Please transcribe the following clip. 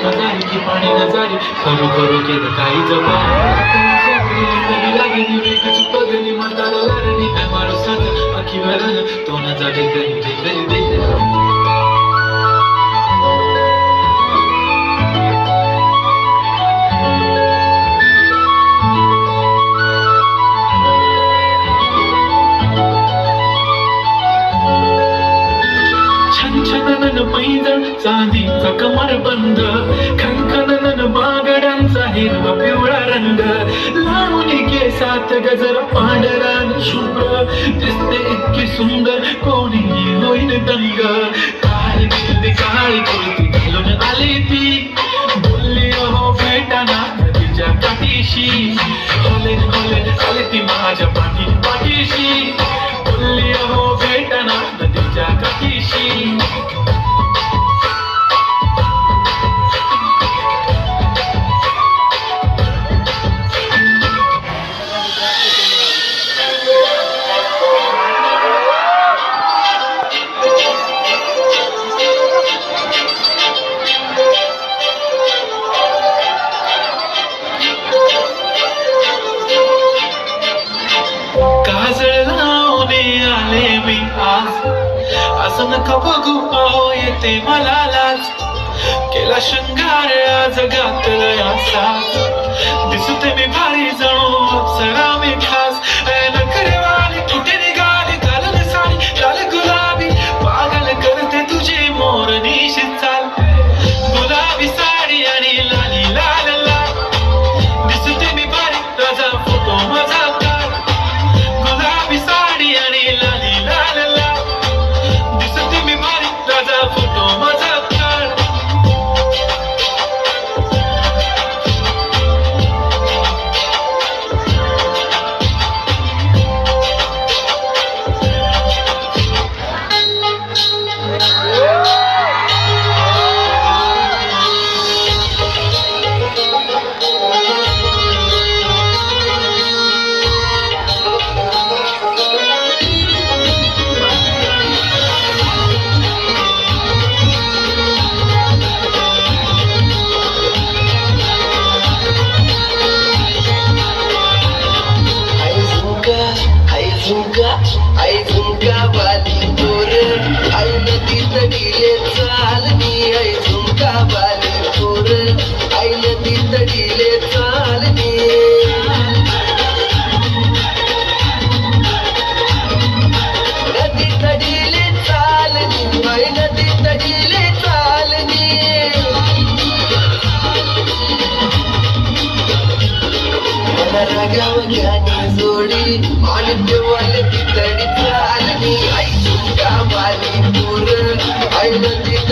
नजारी की पाणी नजारी खरो खरो केलं काही जमा लागली वेगची पगली म्हातारा लारणी मारो साथ अखी वरण तो न जागे करी दे छनछनन पैंजण चांदीचा कमर बंद खनखनन बागड्यांचा हिरवा पिवळा रंग लावणी केसात गजर पांढरा शुभ्र दिसते इतकी सुंदर कोणीही होईन दंग काळी काळी कुर्ती घालून आली ती बोलली हो भेटाना नदीच्या काठीशी होले होले आली ती माझ्या पाठीशी बोलली हो भेटाना नदीच्या काठीशी काजळ लावणे आले मी आज असं नका बघू अहो येते मला लाज केला शृंगार आज घातला असाच दिसते मी भारी जणू अप्सरा मी खास नखरे वाली कुठे निघाली घालून साडी लाल गुलाबी पागल करते तुझे मोरनीशी चाल गुलाबी साडी आणि लाली लाल लाल दिसते मी भारी तुझा फोटो माझा फोटो माझा आई झुमका वाली पोर आई नदीत डिले चालनी आई झुमका वाली पोर आई नदीत डिले चालनी नदीत डिले चालनी आई नदीत डिले चालनी मला रागाव घ्यानी जोडी आणि देवाला ती तडी चालनी आई झुमका वाली पोर आई नदीत